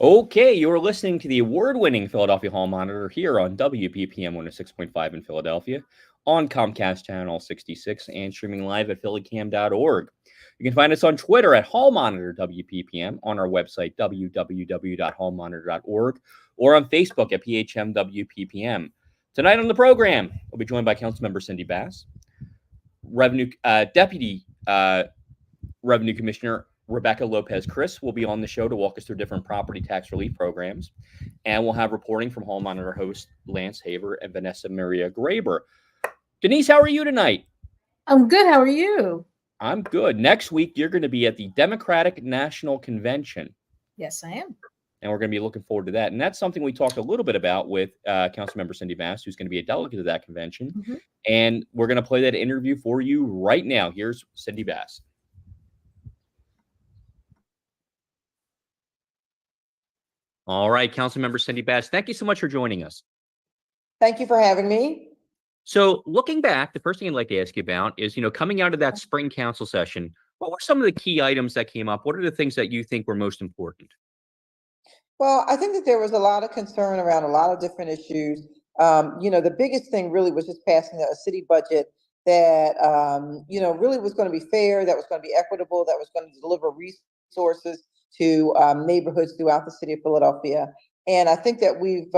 Okay, you're listening to the award-winning Philadelphia Hall Monitor here on WPPM 106.5 in Philadelphia, on Comcast Channel 66, and streaming live at phillycam.org. You can find us on Twitter at Hall Monitor WPPM, on our website www.hallmonitor.org, or on Facebook at PHMWPPM. Tonight on the program, we'll be joined by Councilmember Cindy Bass, Deputy Revenue Commissioner Rebecca Lopez-Chris will be on the show to walk us through different property tax relief programs. And we'll have reporting from Hall Monitor host Lance Haver and Vanessa Maria Graber. Denise, how are you tonight? I'm good. How are you? I'm good. Next week, you're going to be at the Democratic National Convention. Yes, I am. And we're going to be looking forward to that. And that's something we talked a little bit about with Councilmember Cindy Bass, who's going to be a delegate to that convention. Mm-hmm. And we're going to play that interview for you right now. Here's Cindy Bass. All right, Councilmember Cindy Bass, thank you so much for joining us. Thank you for having me. So looking back, the first thing I'd like to ask you about is, coming out of that spring council session, what were some of the key items that came up? What are the things that you think were most important? Well, I think that there was a lot of concern around a lot of different issues. The biggest thing really was just passing a city budget that, really was going to be fair, that was going to be equitable, that was going to deliver resources to neighborhoods throughout the city of Philadelphia. And I think that we've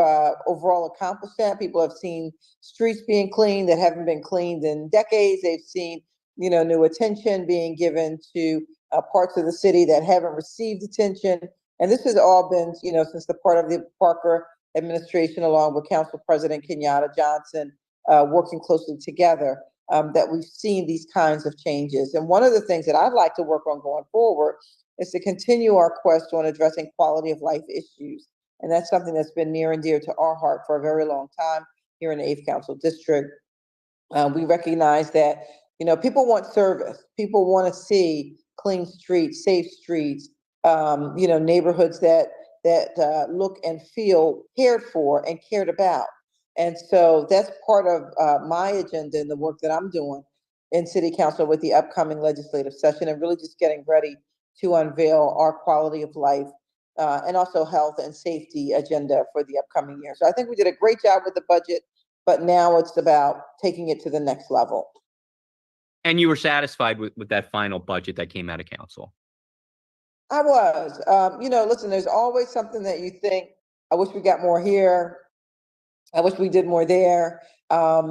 overall accomplished that. People have seen streets being cleaned that haven't been cleaned in decades. They've seen, new attention being given to parts of the city that haven't received attention. And this has all been, since the part of the Parker administration, along with Council President Kenyatta Johnson, working closely together, that we've seen these kinds of changes. And one of the things that I'd like to work on going forward is to continue our quest on addressing quality of life issues. And that's something that's been near and dear to our heart for a very long time here in the 8th Council District. We recognize that, people want service. People want to see clean streets, safe streets, neighborhoods that look and feel cared for and cared about. And so that's part of my agenda and the work that I'm doing in City Council with the upcoming legislative session, and really just getting ready to unveil our quality of life and also health and safety agenda for the upcoming year. So I think we did a great job with the budget, but now it's about taking it to the next level. And you were satisfied with that final budget that came out of council? I was. Listen, there's always something that you think, I wish we got more here. I wish we did more there. I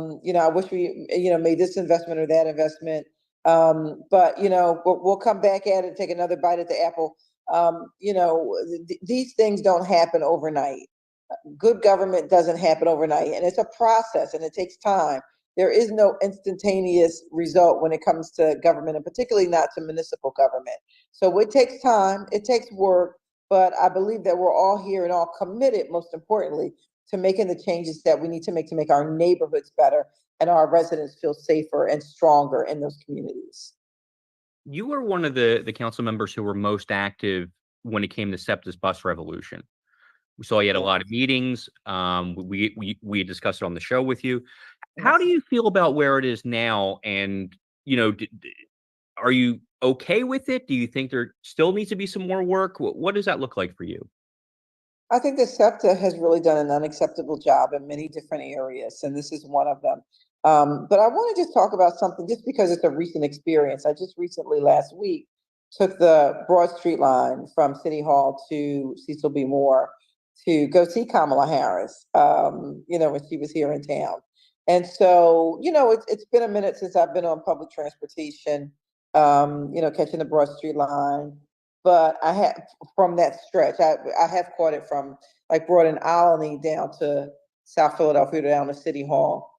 wish we, made this investment or that investment. But we'll come back at it and take another bite at the apple. These things don't happen overnight. Good government doesn't happen overnight, and it's a process and it takes time. There is no instantaneous result when it comes to government, and particularly not to municipal government. So it takes time, it takes work, but I believe that we're all here and all committed, most importantly, to making the changes that we need to make our neighborhoods better and our residents feel safer and stronger in those communities. You were one of the council members who were most active when it came to SEPTA's bus revolution. We saw you had a lot of meetings. We discussed it on the show with you. How do you feel about where it is now? And, are you okay with it? Do you think there still needs to be some more work? What does that look like for you? I think that SEPTA has really done an unacceptable job in many different areas, and this is one of them. But I want to just talk about something just because it's a recent experience. I just recently, last week, took the Broad Street line from City Hall to Cecil B. Moore to go see Kamala Harris, when she was here in town. And so, it's been a minute since I've been on public transportation, catching the Broad Street line. But I have, from that stretch, I have caught it from like Broad and Alany down to South Philadelphia, down to City Hall.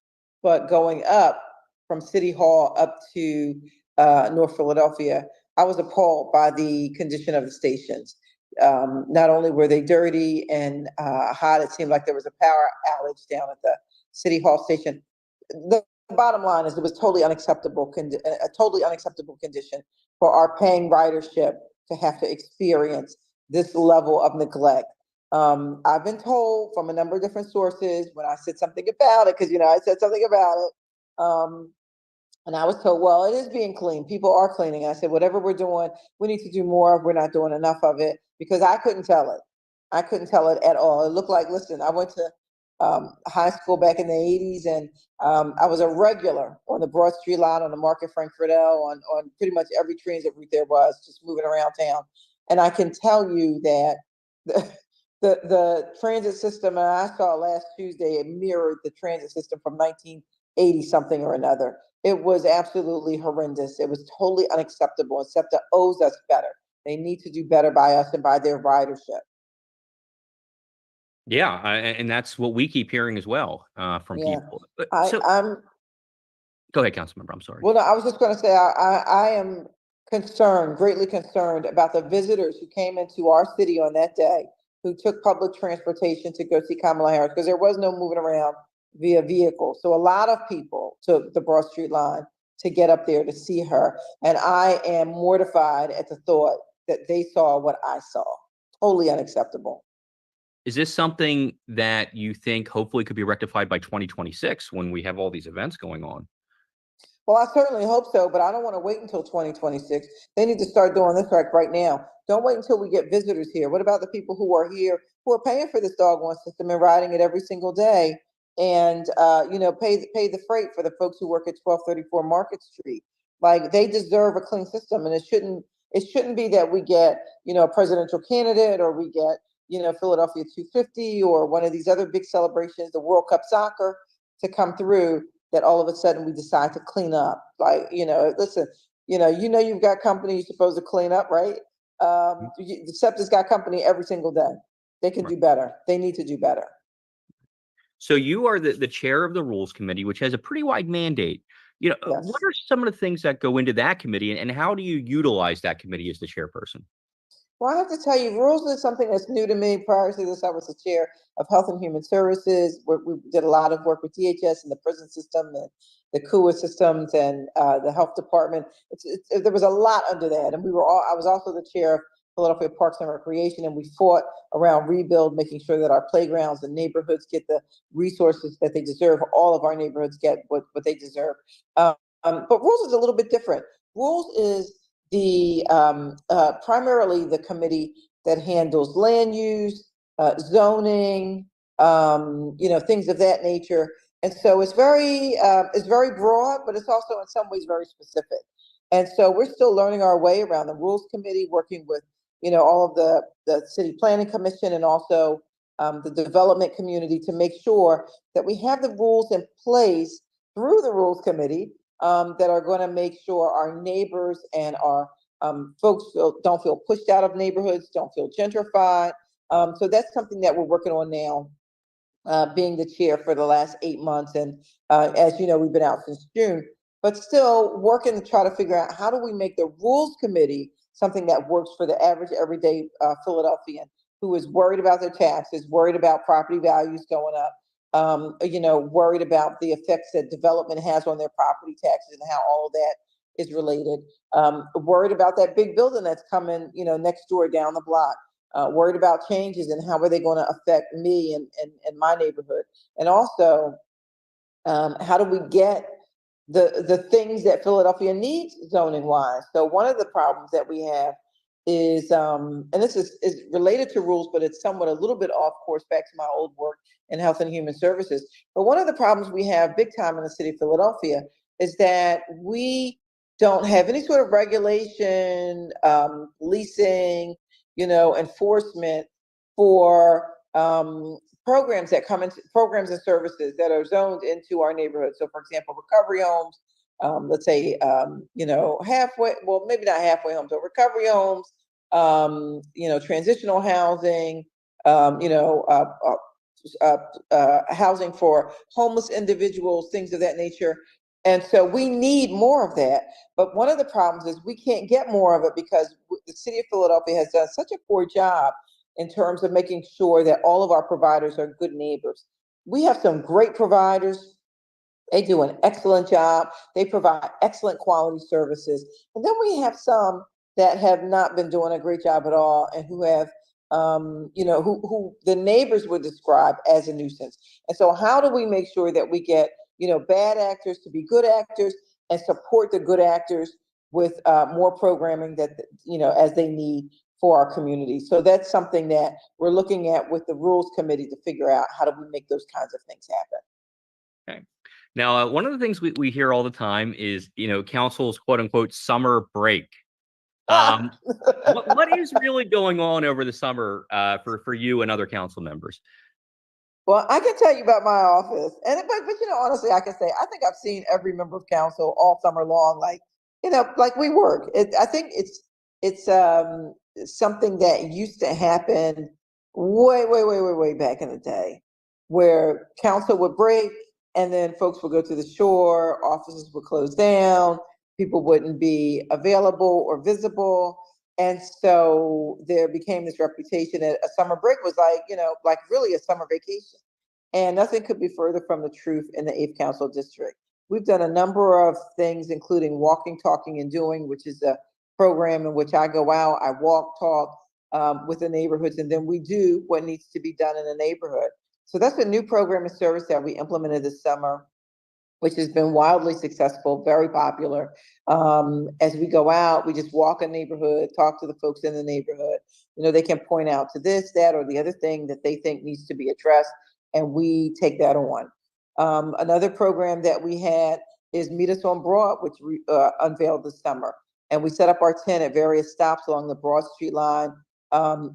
But going up from City Hall up to North Philadelphia, I was appalled by the condition of the stations. Not only were they dirty and hot, it seemed like there was a power outage down at the City Hall station. The bottom line is it was totally unacceptable, a totally unacceptable condition for our paying ridership to have to experience this level of neglect. I've been told from a number of different sources when I said something about it, because I said something about it, and I was told, well, it is being cleaned. People are cleaning. I said, whatever we're doing, we need to do more of. We're not doing enough of it, because I couldn't tell it. I couldn't tell it at all. It looked like, listen, I went to high school back in the 80s, and I was a regular on the Broad Street line, on the Market Frankfurt L, on pretty much every transit route there was, just moving around town. And I can tell you that the transit system, and I saw last Tuesday, it mirrored the transit system from 1980 something or another. It was absolutely horrendous. It was totally unacceptable. SEPTA owes us better. They need to do better by us and by their ridership. Yeah, and that's what we keep hearing as well from Yeah. people. I'm Go ahead, Councilmember. I'm sorry. Well, no, I was just going to say, I am concerned, greatly concerned about the visitors who came into our city on that day, who took public transportation to go see Kamala Harris, because there was no moving around via vehicle. So a lot of people took the Broad Street line to get up there to see her. And I am mortified at the thought that they saw what I saw. Totally unacceptable. Is this something that you think hopefully could be rectified by 2026 when we have all these events going on? Well, I certainly hope so, but I don't want to wait until 2026. They need to start doing this right now. Don't wait until we get visitors here. What about the people who are here, who are paying for this doggone system and riding it every single day, and pay the freight for the folks who work at 1234 Market Street? Like, they deserve a clean system, and it shouldn't be that we get a presidential candidate, or we get Philadelphia 250, or one of these other big celebrations, the World Cup soccer, to come through, that all of a sudden we decide to clean up. Like, listen, you've got company you're supposed to clean up, right? The SEPTA's got company every single day. They can do better. They need to do better. So you are the chair of the Rules Committee, which has a pretty wide mandate. Yes. What are some of the things that go into that committee, and how do you utilize that committee as the chairperson? Well, I have to tell you, rules is something that's new to me. Prior to this, I was the chair of Health and Human Services. We did a lot of work with DHS and the prison system, and the CUA systems, and the health department. There was a lot under that, and I was also the chair of Philadelphia Parks and Recreation, and we fought around rebuild, making sure that our playgrounds and neighborhoods get the resources that they deserve. All of our neighborhoods get what they deserve. But rules is a little bit different. Rules is the primarily the committee that handles land use, zoning, things of that nature. And so it's very broad, but it's also in some ways very specific. And so we're still learning our way around the Rules Committee, working with all of the City Planning Commission, and also the development community, to make sure that we have the rules in place through the Rules Committee, that are going to make sure our neighbors and our folks don't feel pushed out of neighborhoods, don't feel gentrified. So that's something that we're working on now, being the chair for the last 8 months. And as you know, we've been out since June, but still working to try to figure out, how do we make the Rules Committee something that works for the average, everyday Philadelphian, who is worried about their taxes, worried about property values going up, worried about the effects that development has on their property taxes and how all of that is related, worried about that big building that's coming, next door down the block, worried about changes and how are they going to affect me and my neighborhood. And also, how do we get the things that Philadelphia needs zoning wise? So one of the problems that we have is, and this is related to rules, but it's somewhat a little bit off course back to my old work in Health and Human Services. But one of the problems we have big time in the city of Philadelphia is that we don't have any sort of regulation, leasing, enforcement for programs that come into programs and services that are zoned into our neighborhood. So, for example, recovery homes, let's say, halfway, well, maybe not halfway homes, but recovery homes, transitional housing, housing for homeless individuals, things of that nature. And so we need more of that. But one of the problems is we can't get more of it because the city of Philadelphia has done such a poor job in terms of making sure that all of our providers are good neighbors. We have some great providers. They do an excellent job. They provide excellent quality services. And then we have some that have not been doing a great job at all, and who have, who the neighbors would describe as a nuisance. And so how do we make sure that we get, bad actors to be good actors, and support the good actors with more programming that, as they need for our community. So that's something that we're looking at with the Rules Committee to figure out how do we make those kinds of things happen. Okay. Now, one of the things we hear all the time is, council's quote unquote summer break. What is really going on over the summer for you and other council members? Well, I can tell you about my office, but honestly, I can say I think I've seen every member of council all summer long. Like we work. I think it's something that used to happen way back in the day, where council would break and then folks would go to the shore, offices would close down, people wouldn't be available or visible. And so there became this reputation that a summer break was like really a summer vacation. And nothing could be further from the truth in the 8th Council District. We've done a number of things, including Walking, Talking, and Doing, which is a program in which I go out, I walk, talk with the neighborhoods, and then we do what needs to be done in the neighborhood. So that's a new program and service that we implemented this summer, which has been wildly successful, very popular. As we go out, we just walk a neighborhood, talk to the folks in the neighborhood. They can point out to this, that, or the other thing that they think needs to be addressed, and we take that on. Another program that we had is Meet Us on Broad, which we unveiled this summer. And we set up our tent at various stops along the Broad Street line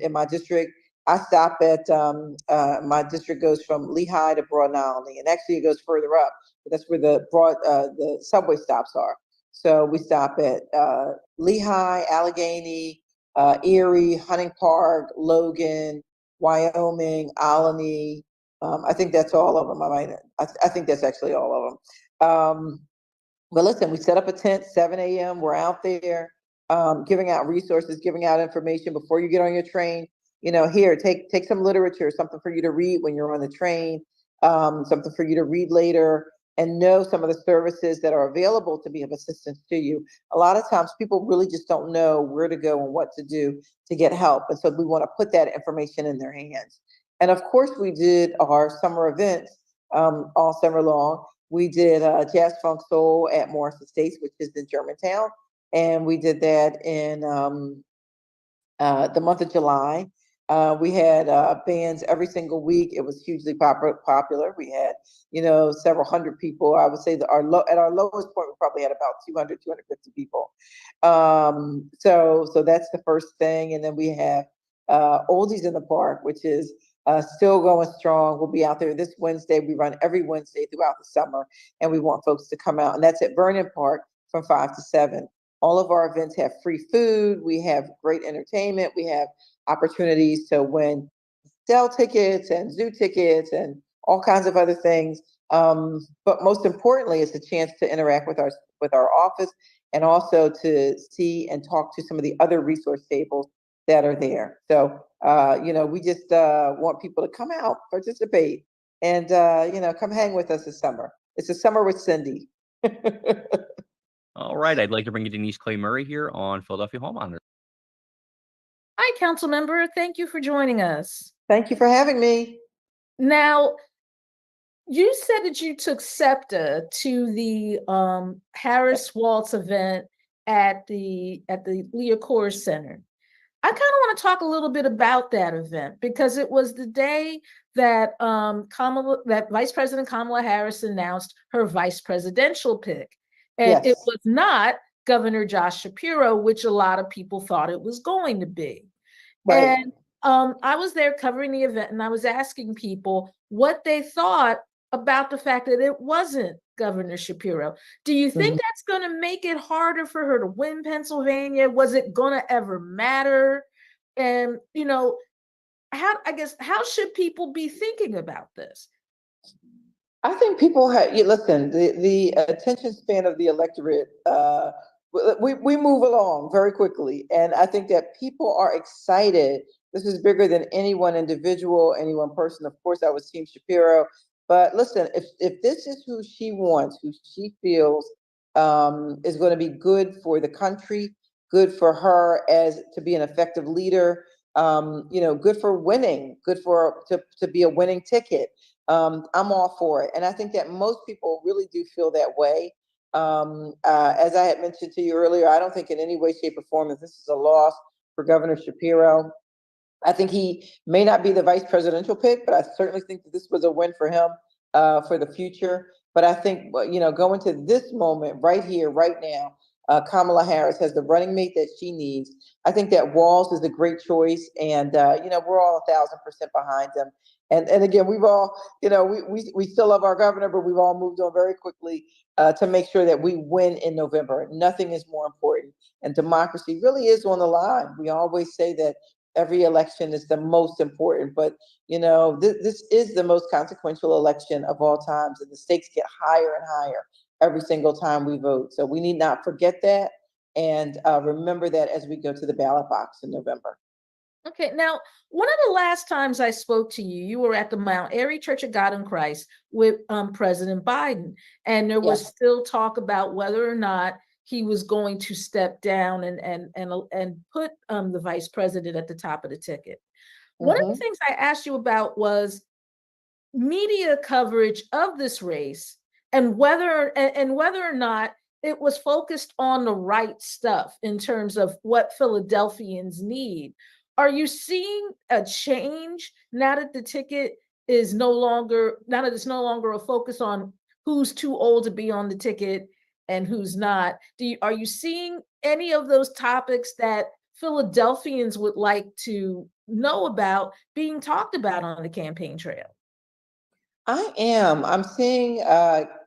in my district. I stop at, my district goes from Lehigh to Broad Nominee, and actually it goes further up. But that's where the subway stops are. So we stop at Lehigh, Allegheny, Erie, Hunting Park, Logan, Wyoming, Alany. I think that's all of them. I think that's actually all of them. But listen, we set up a tent, 7 a.m. We're out there giving out resources, giving out information before you get on your train. Here, take some literature, something for you to read when you're on the train, something for you to read later, and know some of the services that are available to be of assistance to you. A lot of times people really just don't know where to go and what to do to get help. And so we want to put that information in their hands. And of course, we did our summer events all summer long. We did Jazz Funk Soul at Morris Estates, which is in Germantown. And we did that in the month of July. We had bands every single week. It was hugely popular. We had, several hundred people. I would say that at our lowest point, we probably had about 200, 250 people. So that's the first thing. And then we have Oldies in the Park, which is still going strong. We'll be out there this Wednesday. We run every Wednesday throughout the summer, and we want folks to come out. And that's at Vernon Park from 5 to 7. All of our events have free food. We have great entertainment. We have opportunities to win Dell tickets and zoo tickets and all kinds of other things. But most importantly, it's a chance to interact with our office, and also to see and talk to some of the other resource tables that are there. So, we just want people to come out, participate, and, come hang with us this summer. It's a summer with Cindy. All right. I'd like to bring you Denise Clay-Murray here on Philadelphia Hall Monitor. Hi, council member. Thank you for joining us. Thank you for having me. Now, you said that you took SEPTA to the Harris Waltz event at the Leah Core Center. I kind of want to talk a little bit about that event, because it was the day that that Vice President Kamala Harris announced her vice presidential pick. And Yes. It was not Governor Josh Shapiro, which a lot of people thought it was going to be. Right. And I was there covering the event, and I was asking people what they thought about the fact that it wasn't Governor Shapiro. Do you think that's going to make it harder for her to win Pennsylvania? Was it going to ever matter? And, how should people be thinking about this? I think people listen, the attention span of the electorate, we move along very quickly. And I think that people are excited. This is bigger than any one individual, any one person. Of course, I was Team Shapiro. But listen, if this is who she wants, who she feels is going to be good for the country, good for her as to be an effective leader, good for winning, good for to be a winning ticket. I'm all for it. And I think that most people really do feel that way. As I had mentioned to you earlier, I don't think in any way, shape, or form that this is a loss for Governor Shapiro. I think he may not be the vice presidential pick, but I certainly think that this was a win for him for the future. But I think, going to this moment right here, right now, Kamala Harris has the running mate that she needs. I think that Walz is a great choice, and we're all 1,000% behind him. And again, we've all, we still love our governor, but we've all moved on very quickly to make sure that we win in November. Nothing is more important, and democracy really is on the line. We always say that every election is the most important, but this is the most consequential election of all times, and the stakes get higher and higher every single time we vote. So we need not forget that, and remember that as we go to the ballot box in November. Okay, now, one of the last times I spoke to you, you were at the Mount Airy Church of God in Christ with President Biden, and there was still talk about whether or not he was going to step down and put the vice president at the top of the ticket. One of the things I asked you about was media coverage of this race and whether or not it was focused on the right stuff in terms of what Philadelphians need. Are you seeing a change now that the ticket is now that it's no longer a focus on who's too old to be on the ticket and who's not? Are you seeing any of those topics that Philadelphians would like to know about being talked about on the campaign trail? I am. I'm seeing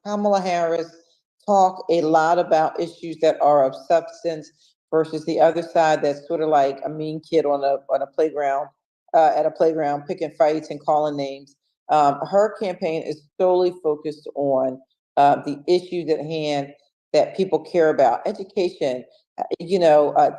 Kamala Harris talk a lot about issues that are of substance versus the other side that's sort of like a mean kid on a playground, at a playground, picking fights and calling names. Her campaign is solely focused on the issues at hand that people care about: education,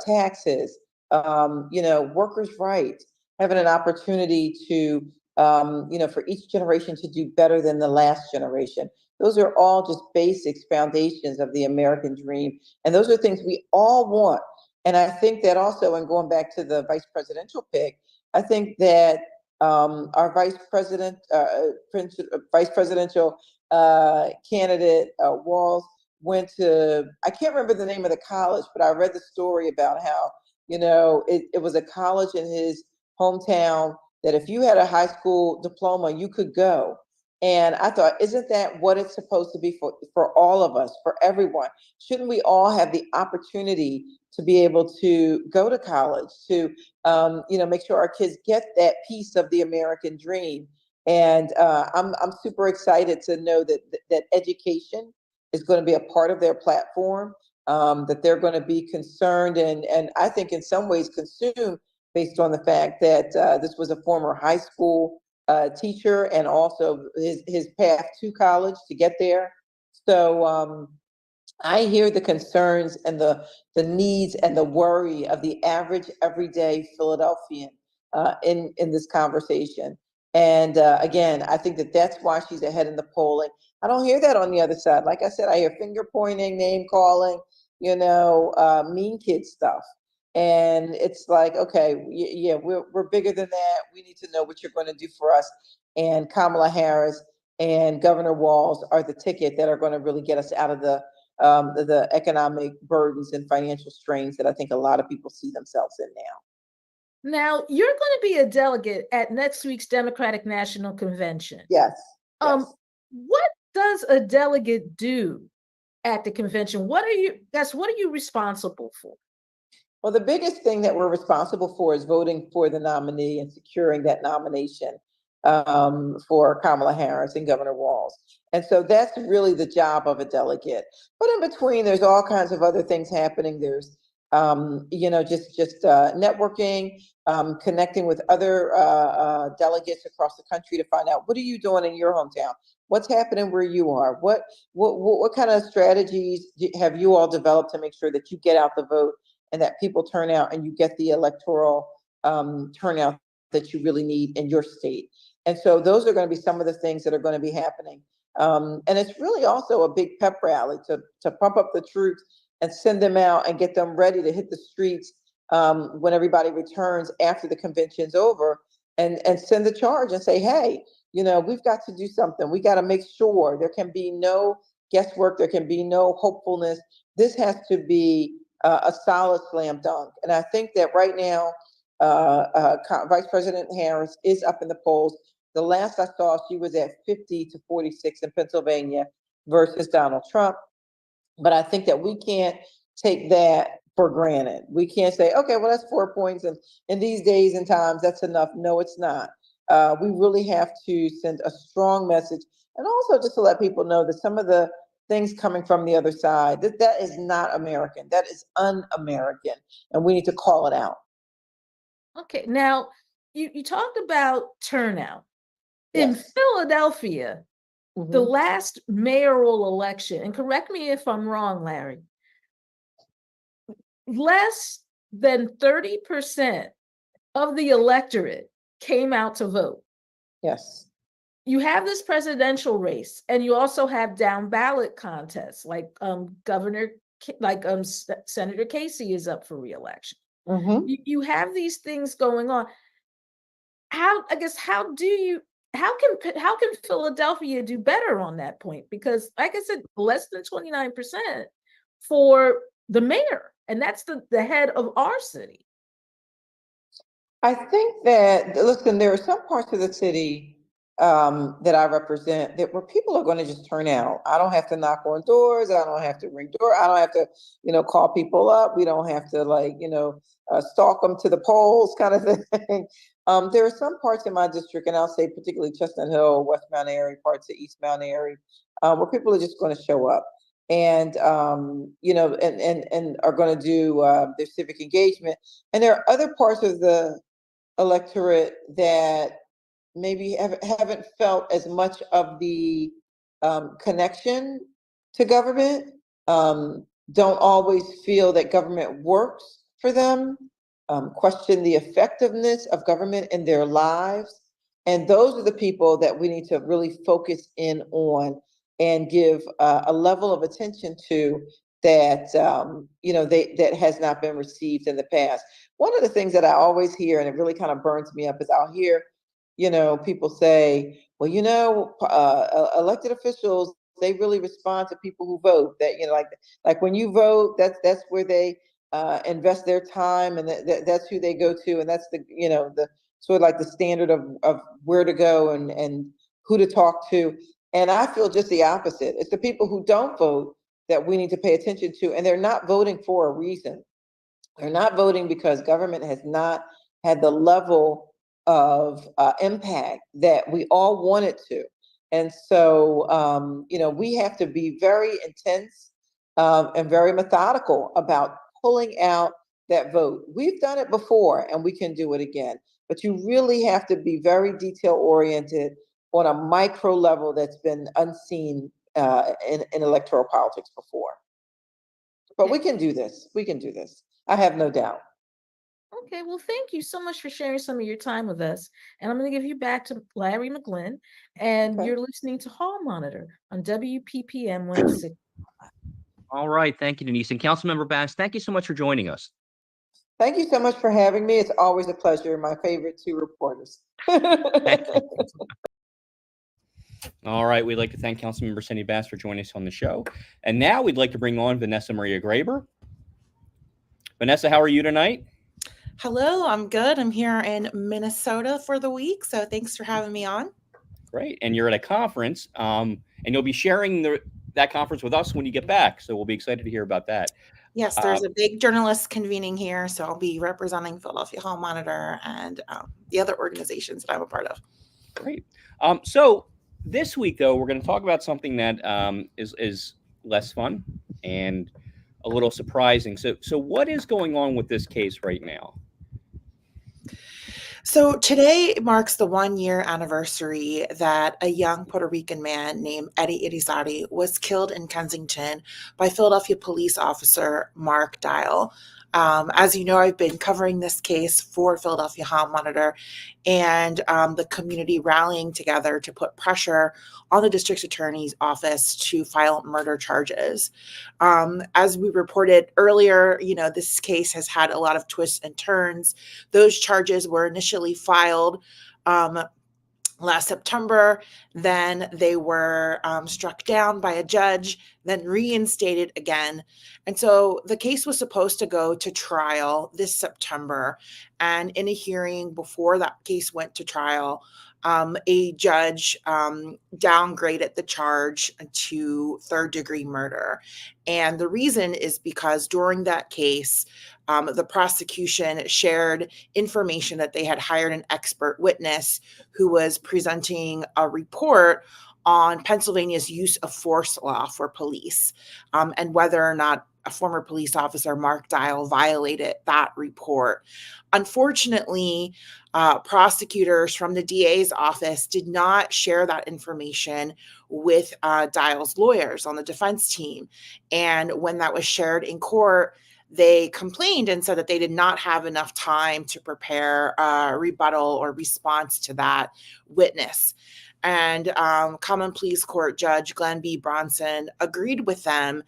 taxes, workers' rights, having an opportunity to, for each generation to do better than the last generation. Those are all just basics, foundations of the American dream. And those are things we all want. And I think that also, and going back to the vice presidential pick, I think that our vice presidential candidate, Walz, went to, I can't remember the name of the college, but I read the story about how, it was a college in his hometown that if you had a high school diploma, you could go. And I thought, isn't that what it's supposed to be for all of us, for everyone? Shouldn't we all have the opportunity to be able to go to college, to make sure our kids get that piece of the American dream? And I'm super excited to know that education is going to be a part of their platform, that they're going to be concerned and I think in some ways consumed based on the fact that this was a former high school teacher, and also his path to college to get there. So I hear the concerns and the needs and the worry of the average everyday Philadelphian in this conversation. And again, I think that's why she's ahead in the polling. I don't hear that on the other side. Like I said, I hear finger pointing, name calling, mean kid stuff. And it's like, okay, yeah, we're bigger than that. We need to know what you're going to do for us. And Kamala Harris and Governor Walz are the ticket that are going to really get us out of the economic burdens and financial strains that I think a lot of people see themselves in now. Now, you're going to be a delegate at next week's Democratic National Convention. Yes. What does a delegate do at the convention? What are you responsible for? Well, the biggest thing that we're responsible for is voting for the nominee and securing that nomination for Kamala Harris and Governor Walz. And so that's really the job of a delegate. But in between, there's all kinds of other things happening. There's, just networking, connecting with other delegates across the country to find out, what are you doing in your hometown? What's happening where you are? What kind of strategies have you all developed to make sure that you get out the vote and that people turn out and you get the electoral turnout that you really need in your state? And so those are going to be some of the things that are going to be happening. And it's really also a big pep rally to pump up the troops and send them out and get them ready to hit the streets when everybody returns after the convention's over, and send the charge and say, hey, we've got to do something. We got to make sure there can be no guesswork. There can be no hopefulness. This has to be a solid slam dunk. And I think that right now, Vice President Harris is up in the polls. The last I saw, she was at 50 to 46 in Pennsylvania versus Donald Trump. But I think that we can't take that for granted. We can't say, okay, well, that's 4 points. And in these days and times, that's enough. No, it's not. We really have to send a strong message. And also just to let people know that some of the things coming from the other side, that is not American. That is un-American. And we need to call it out. Okay, now you talked about turnout. In Yes. Philadelphia, the last mayoral election, and correct me if I'm wrong, Larry, less than 30% of the electorate came out to vote. Yes. You have this presidential race, and you also have down ballot contests, like Senator Casey is up for reelection. You have these things going on. How can Philadelphia do better on that point? Because like I said, less than 29% for the mayor, and that's the head of our city. I think that, listen, there are some parts of the city that I represent where people are going to just turn out. I don't have to knock on doors. I don't have to ring doors. I don't have to, call people up. We don't have to stalk them to the polls kind of thing. There are some parts in my district, and I'll say particularly Chestnut Hill, West Mount Airy, parts of East Mount Airy, where people are just going to show up and, and are going to do their civic engagement. And there are other parts of the electorate that maybe haven't felt as much of the connection to government, don't always feel that government works for them, question the effectiveness of government in their lives. And those are the people that we need to really focus in on and give a level of attention to that, that has not been received in the past. One of the things that I always hear, and it really kind of burns me up, is I'll hear, people say, well, elected officials, they really respond to people who vote. That, like when you vote, that's where they invest their time, and that's who they go to, and that's the sort of like the standard of where to go and who to talk to. And I feel just the opposite. It's the people who don't vote that we need to pay attention to, and they're not voting for a reason. They're not voting because government has not had the level of impact that we all want it to. And so, we have to be very intense and very methodical about pulling out that vote. We've done it before, and we can do it again. But you really have to be very detail oriented on a micro level that's been unseen in electoral politics before. But we can do this. We can do this. I have no doubt. Okay, well, thank you so much for sharing some of your time with us. And I'm going to give you back to Larry McGlynn, and you're listening to Hall Monitor on WPPM 106. All right. Thank you, Denise. And Councilmember Bass, thank you so much for joining us. Thank you so much for having me. It's always a pleasure. My favorite two reporters. All right. We'd like to thank Councilmember Cindy Bass for joining us on the show. And now we'd like to bring on Vanessa Maria Graber. Vanessa, how are you tonight? Hello, I'm good. I'm here in Minnesota for the week, so thanks for having me on. Great. And you're at a conference, and you'll be sharing that conference with us when you get back, so we'll be excited to hear about that. Yes, there's a big journalists convening here, so I'll be representing Philadelphia Hall Monitor and the other organizations that I'm a part of. Great. So this week, though, we're going to talk about something that is less fun and a little surprising. So what is going on with this case right now? So today marks the 1-year anniversary that a young Puerto Rican man named Eddie Irizarry was killed in Kensington by Philadelphia police officer Mark Dial. As you know, I've been covering this case for Philadelphia Hall Monitor and the community rallying together to put pressure on the district attorney's office to file murder charges. As we reported earlier, this case has had a lot of twists and turns. Those charges were initially filed last September. Then they were struck down by a judge, then reinstated again. And so the case was supposed to go to trial this September. And in a hearing before that case went to trial, a judge downgraded the charge to third-degree murder. And the reason is because during that case, the prosecution shared information that they had hired an expert witness who was presenting a report on Pennsylvania's use of force law for police, and whether or not a former police officer, Mark Dial, violated that report. Unfortunately, prosecutors from the DA's office did not share that information with Dial's lawyers on the defense team. And when that was shared in court, they complained and said that they did not have enough time to prepare a rebuttal or response to that witness. And Common Pleas Court Judge Glenn B. Bronson agreed with them.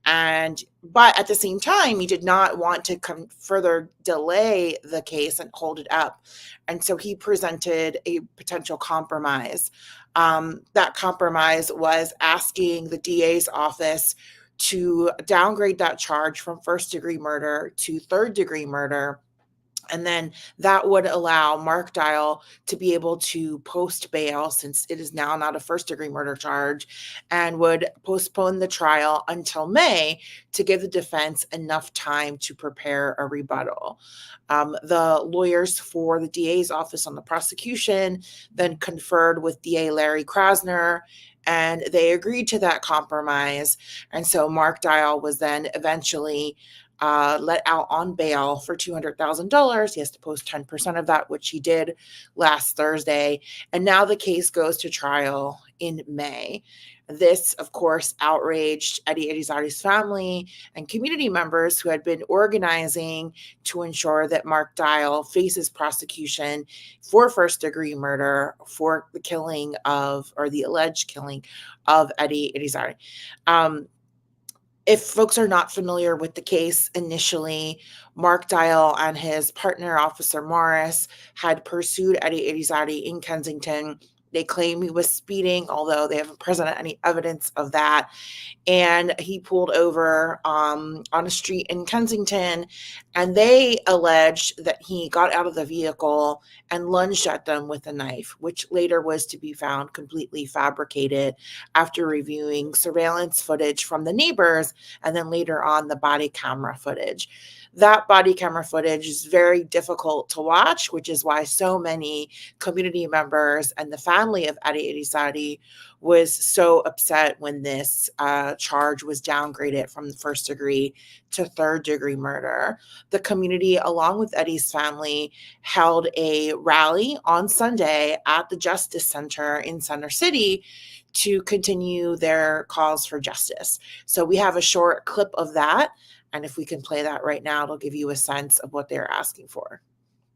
But at the same time, he did not want to further delay the case and hold it up. And so he presented a potential compromise. That compromise was asking the DA's office to downgrade that charge from first-degree murder to third-degree murder. And then that would allow Mark Dial to be able to post bail, since it is now not a first-degree murder charge, and would postpone the trial until May to give the defense enough time to prepare a rebuttal. The lawyers for the DA's office on the prosecution then conferred with DA Larry Krasner, and they agreed to that compromise. And so Mark Dial was then eventually let out on bail for $200,000. He has to post 10% of that, which he did last Thursday. And now the case goes to trial in May. This, of course, outraged Eddie Irizarry's family and community members who had been organizing to ensure that Mark Dial faces prosecution for first-degree murder for the killing of, or the alleged killing of, Eddie Irizarry. If folks are not familiar with the case, initially, Mark Dial and his partner, Officer Morris, had pursued Eddie Irizarry in Kensington. They claim he was speeding, although they haven't presented any evidence of that. And he pulled over on a street in Kensington, and they alleged that he got out of the vehicle and lunged at them with a knife, which later was to be found completely fabricated after reviewing surveillance footage from the neighbors, and then later on the body camera footage. That body camera footage is very difficult to watch, which is why so many community members and the family of Eddie Irizarry was so upset when this charge was downgraded from the first degree to third degree murder. The community, along with Eddie's family, held a rally on Sunday at the Justice Center in Center City to continue their calls for justice. So we have a short clip of that. And if we can play that right now, it'll give you a sense of what they're asking for.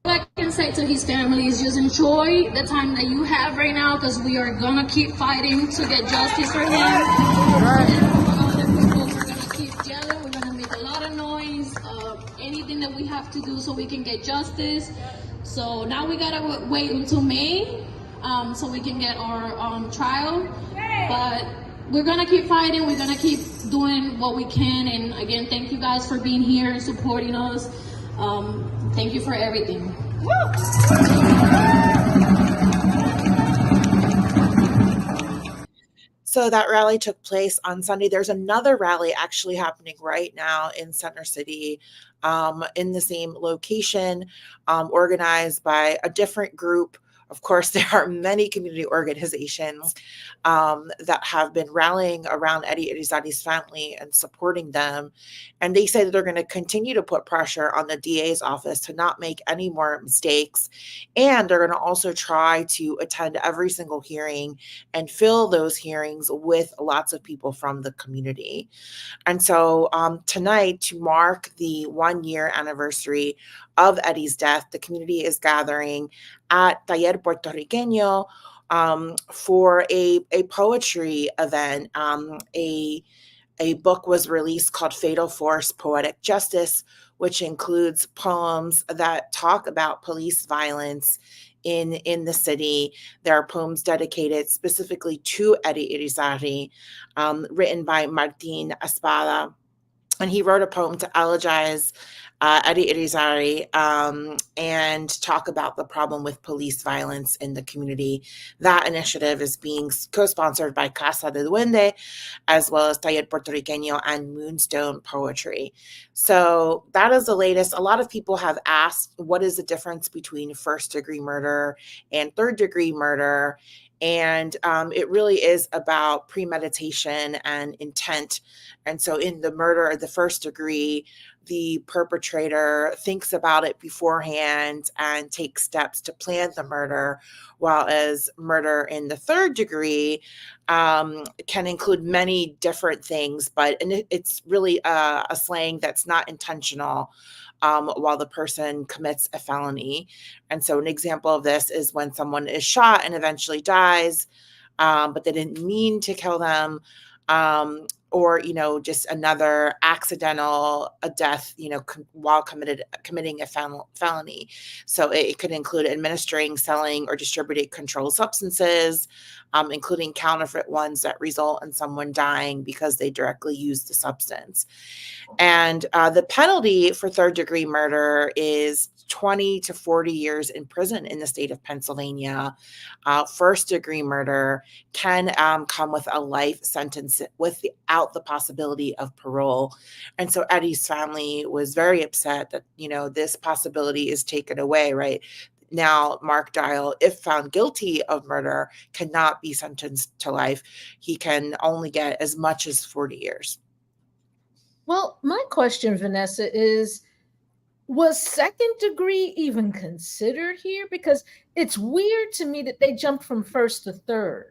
What I can say to his family is just enjoy the time that you have right now, because we are going to keep fighting to get justice for him. We're going to keep yelling. We're going to make a lot of noise, anything that we have to do so we can get justice. So now we got to wait until May so we can get our trial. But we're going to keep fighting. We're going to keep doing what we can. And again, thank you guys for being here and supporting us. Thank you for everything. So that rally took place on Sunday. There's another rally actually happening right now in Center City, in the same location, organized by a different group. Of course, there are many community organizations that have been rallying around Eddie Irizarry's family and supporting them. And they say that they're going to continue to put pressure on the DA's office to not make any more mistakes. And they're going to also try to attend every single hearing and fill those hearings with lots of people from the community. And so tonight, to mark the 1-year anniversary of Eddie's death, the community is gathering at Taller Puertorriqueño for a poetry event. A book was released called Fatal Force, Poetic Justice, which includes poems that talk about police violence in the city. There are poems dedicated specifically to Eddie Irizarry, written by Martin Espada. And he wrote a poem to elegize Eddie Irizarry and talk about the problem with police violence in the community. That initiative is being co-sponsored by Casa del Duende, as well as Taller Puertorriqueño and Moonstone Poetry. So that is the latest. A lot of people have asked, what is the difference between first-degree murder and third-degree murder? And it really is about premeditation and intent. And so in the murder, the first degree, the perpetrator thinks about it beforehand and takes steps to plan the murder, while as murder in the third degree can include many different things, but it's really a slang that's not intentional while the person commits a felony. And so an example of this is when someone is shot and eventually dies, but they didn't mean to kill them, or, just another accidental death, while committing a felony. So it could include administering, selling, or distributing controlled substances, including counterfeit ones that result in someone dying because they directly used the substance. And the penalty for third-degree murder is 20 to 40 years in prison in the state of Pennsylvania. First-degree murder can come with a life sentence without the possibility of parole. And so Eddie's family was very upset that, this possibility is taken away, right? Now, Mark Dial, if found guilty of murder, cannot be sentenced to life. He can only get as much as 40 years. Well, my question, Vanessa, is, was second degree even considered here? Because it's weird to me that they jumped from first to third.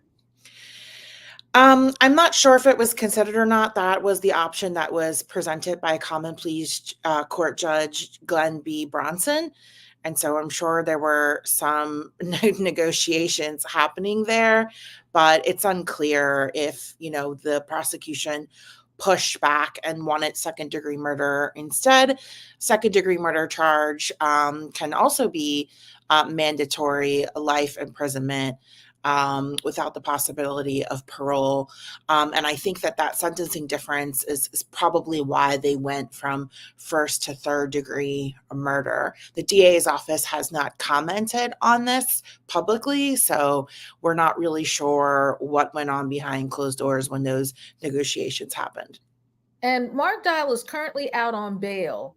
I'm not sure if it was considered or not. That was the option that was presented by Common Pleas Court Judge Glenn B. Bronson. And so I'm sure there were some negotiations happening there, but it's unclear if, the prosecution pushed back and wanted second-degree murder instead. Second-degree murder charge can also be mandatory life imprisonment without the possibility of parole. And I think that sentencing difference is probably why they went from first to third degree murder. The DA's office has not commented on this publicly, so we're not really sure what went on behind closed doors when those negotiations happened. And Mark Dial is currently out on bail,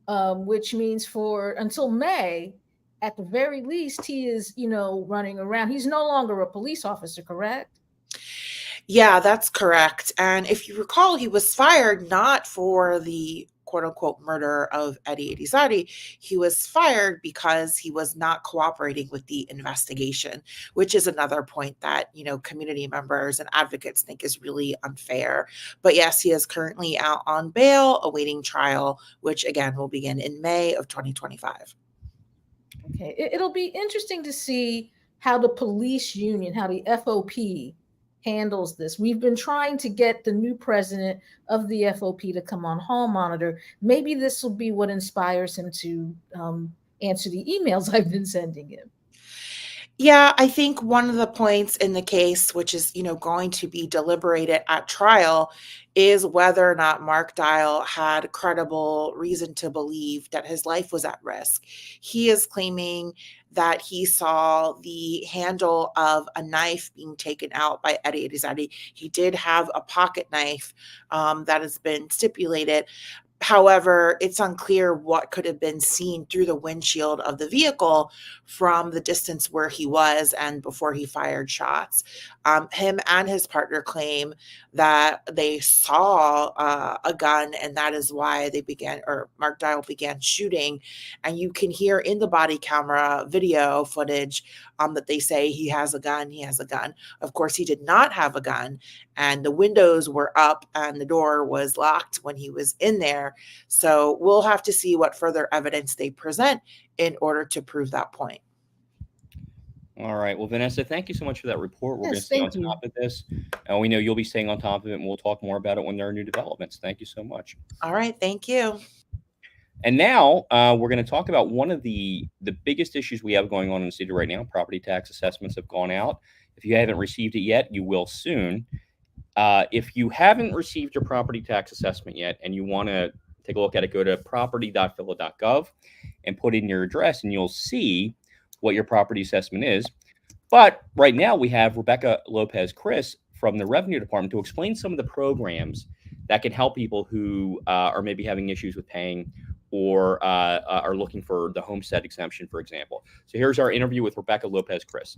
which means until May, at the very least, he is, running around. He's no longer a police officer, correct? Yeah, that's correct. And if you recall, he was fired not for the quote unquote murder of Eddie Irizarry. He was fired because he was not cooperating with the investigation, which is another point that, community members and advocates think is really unfair. But yes, he is currently out on bail awaiting trial, which again will begin in May of 2025. Okay, it'll be interesting to see how the police union, how the FOP handles this. We've been trying to get the new president of the FOP to come on Hall Monitor. Maybe this will be what inspires him to answer the emails I've been sending him. Yeah, I think one of the points in the case, which is, going to be deliberated at trial, is whether or not Mark Dial had credible reason to believe that his life was at risk. He is claiming that he saw the handle of a knife being taken out by Eddie Irizarry. He did have a pocket knife that has been stipulated. However, it's unclear what could have been seen through the windshield of the vehicle from the distance where he was and before he fired shots. Him and his partner claim that they saw a gun, and that is why Mark Dial began shooting. And you can hear in the body camera video footage that they say he has a gun. Of course, he did not have a gun, and the windows were up and the door was locked when he was in there. So we'll have to see what further evidence they present in order to prove that point. All right. Well, Vanessa, thank you so much for that report. We're going to Yes, stay on thank you. top of this. And we know you'll be staying on top of it, and we'll talk more about it when there are new developments. Thank you so much. All right. Thank you. And now we're going to talk about one of the biggest issues we have going on in the city right now. Property tax assessments have gone out. If you haven't received it yet, you will soon. If you haven't received your property tax assessment yet and you want to take a look at it, go to property.phila.gov and put in your address, and you'll see what your property assessment is. But right now we have Rebecca Lopez-Chris from the Revenue Department to explain some of the programs that can help people who are maybe having issues with paying or are looking for the homestead exemption, for example. So here's our interview with Rebecca Lopez-Chris.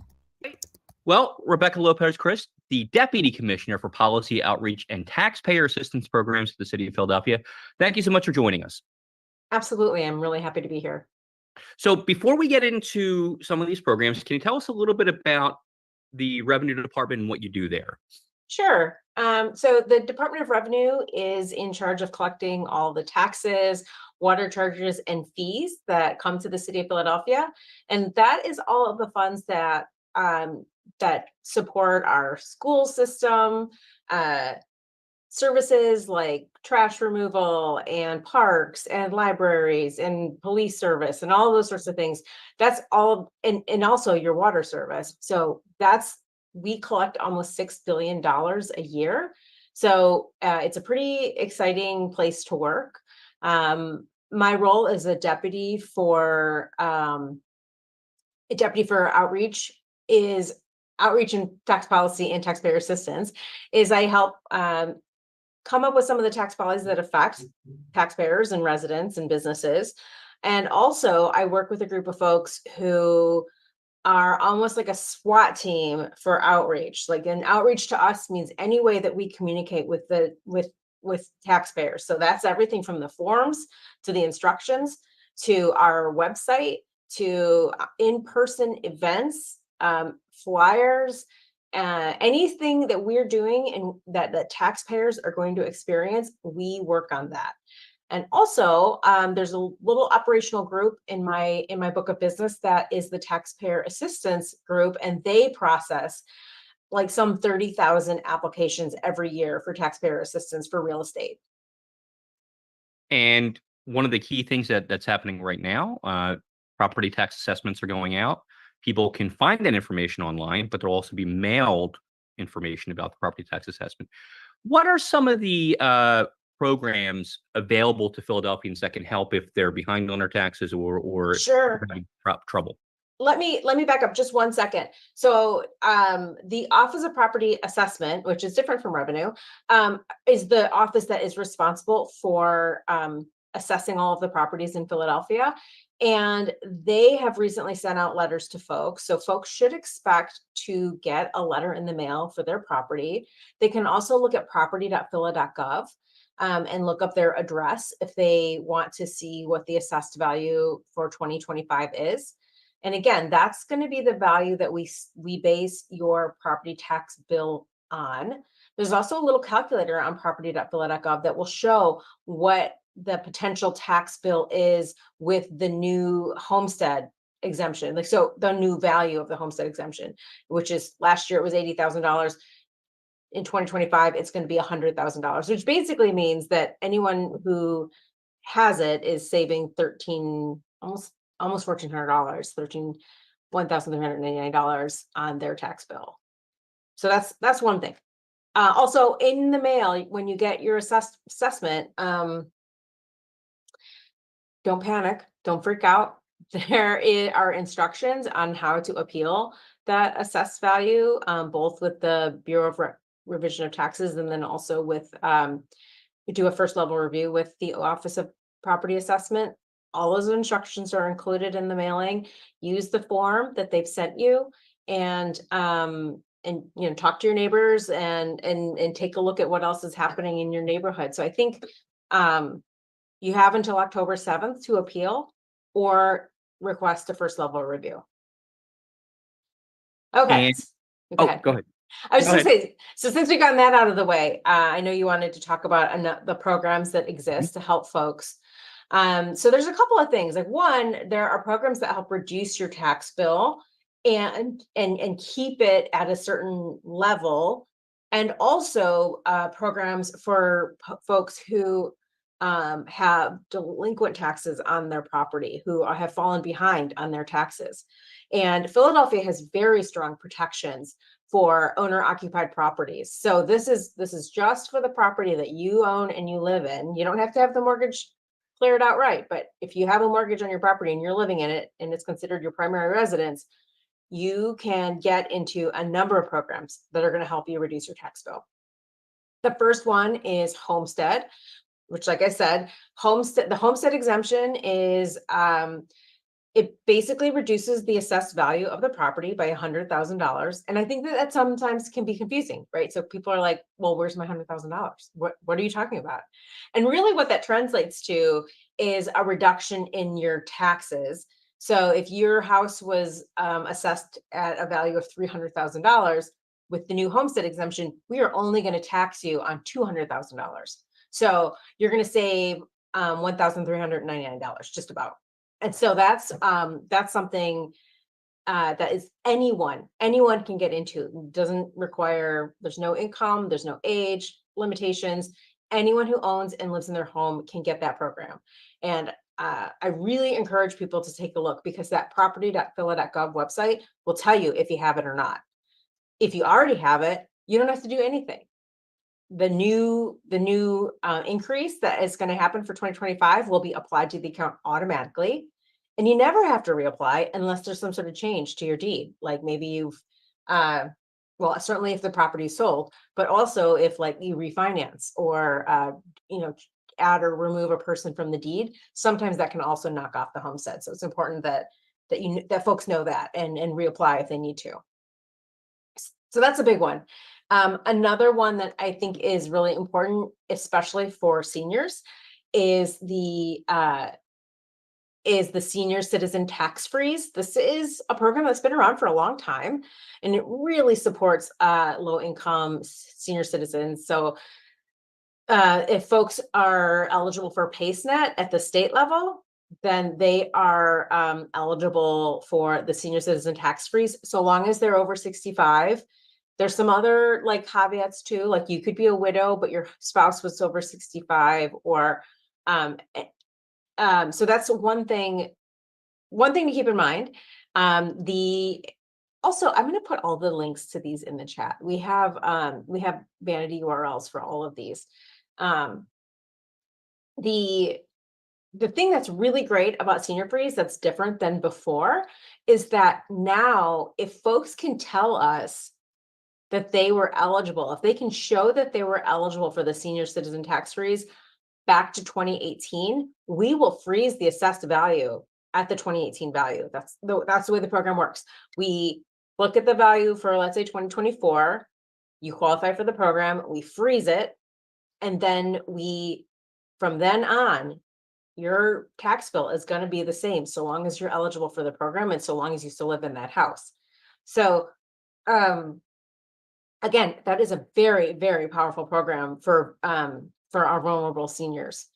Well, Rebecca Lopez-Chris, the Deputy Commissioner for Policy Outreach and Taxpayer Assistance Programs for the City of Philadelphia. Thank you so much for joining us. Absolutely. I'm really happy to be here. So before we get into some of these programs, can you tell us a little bit about the Revenue Department and what you do there? Sure. So the Department of Revenue is in charge of collecting all the taxes, water charges, and fees that come to the City of Philadelphia. And that is all of the funds that that support our school system, services like trash removal and parks and libraries and police service and all those sorts of things. That's all, and also your water service. So we collect almost $6 billion a year. So it's a pretty exciting place to work. My role as a deputy for outreach and tax policy and taxpayer assistance is I help come up with some of the tax policies that affect taxpayers and residents and businesses. And also I work with a group of folks who are almost like a SWAT team for outreach. Like, an outreach to us means any way that we communicate with taxpayers. So that's everything from the forms to the instructions to our website to in-person events, flyers, anything that we're doing and that taxpayers are going to experience, we work on that. And also, there's a little operational group in my book of business that is the taxpayer assistance group, and they process like some 30,000 applications every year for taxpayer assistance for real estate. And one of the key things that's happening right now, property tax assessments are going out. People can find that information online, but there'll also be mailed information about the property tax assessment. What are some of the programs available to Philadelphians that can help if they're behind on their taxes or Sure. having trouble? Let me back up just 1 second. So the Office of Property Assessment, which is different from Revenue, is the office that is responsible for assessing all of the properties in Philadelphia. And they have recently sent out letters to folks. So folks should expect to get a letter in the mail for their property. They can also look at property.phila.gov and look up their address if they want to see what the assessed value for 2025 is. And again, that's going to be the value that we base your property tax bill on. There's also a little calculator on property.phila.gov that will show what the potential tax bill is with the new homestead exemption. Like, so the new value of the homestead exemption, which is last year it was $80,000. In 2025, it's going to be $100,000, which basically means that anyone who has it is saving almost $1,400, $1,399 on their tax bill. So that's one thing. Also, in the mail, when you get your assessment, don't panic, don't freak out. There are instructions on how to appeal that assessed value, both with the Bureau of Revision of Taxes and then also with you do a first level review with the Office of Property Assessment. All those instructions are included in the mailing. Use the form that they've sent you, and talk to your neighbors and take a look at what else is happening in your neighborhood. So I think you have until October 7th to appeal or request a first level review. Okay. Go ahead. I was just going to say, so since we got that out of the way, I know you wanted to talk about the programs that exist to help folks. So there's a couple of things. Like, one, there are programs that help reduce your tax bill and keep it at a certain level, and also programs for folks who have delinquent taxes on their property, who have fallen behind on their taxes. And Philadelphia has very strong protections for owner occupied properties. So this is just for the property that you own and you live in. You don't have to have the mortgage cleared outright, but if you have a mortgage on your property and you're living in it and it's considered your primary residence, you can get into a number of programs that are going to help you reduce your tax bill. The first one is homestead, which, like I said, the homestead exemption is, it basically reduces the assessed value of the property by $100,000. And I think that sometimes can be confusing, right? So people are like, well, where's my $100,000? What are you talking about? And really what that translates to is a reduction in your taxes. So if your house was assessed at a value of $300,000, with the new homestead exemption, we are only going to tax you on $200,000. So you're going to save $1,399, just about. And so that's something that is anyone can get into. It doesn't require, there's no income, there's no age limitations. Anyone who owns and lives in their home can get that program. And I really encourage people to take a look, because that property.phila.gov website will tell you if you have it or not. If you already have it, you don't have to do anything. The new increase that is going to happen for 2025 will be applied to the account automatically. And you never have to reapply unless there's some sort of change to your deed. Like maybe you've, well, certainly if the property is sold, but also if like you refinance or, add or remove a person from the deed, sometimes that can also knock off the homestead. So it's important that folks know that and reapply if they need to. So that's a big one. Another one that I think is really important, especially for seniors, is the senior citizen tax freeze. This is a program that's been around for a long time, and it really supports low income senior citizens. So if folks are eligible for PACENet at the state level, then they are eligible for the senior citizen tax freeze, so long as they're over 65. There's some other like caveats too, like you could be a widow, but your spouse was over 65, or so that's one thing to keep in mind. Also, I'm going to put all the links to these in the chat. We have vanity URLs for all of these. The thing that's really great about Senior Freeze that's different than before is that now if folks can tell us that they were eligible, if they can show that they were eligible for the senior citizen tax freeze back to 2018, we will freeze the assessed value at the 2018 value. That's the way the program works. We look at the value for, let's say, 2024, you qualify for the program, we freeze it, and then from then on, your tax bill is going to be the same so long as you're eligible for the program and so long as you still live in that house. So, again, that is a very, very powerful program for our vulnerable seniors.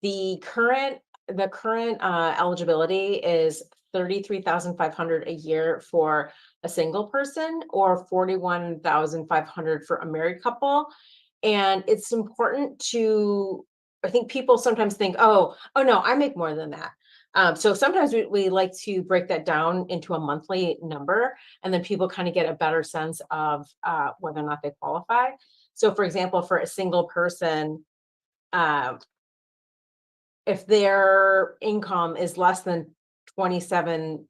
The current eligibility is $33,500 a year for a single person, or $41,500 for a married couple. And it's important to, I think people sometimes think, oh no, I make more than that. So sometimes we like to break that down into a monthly number, and then people kind of get a better sense of whether or not they qualify. So for example, for a single person, if their income is less than $2,700,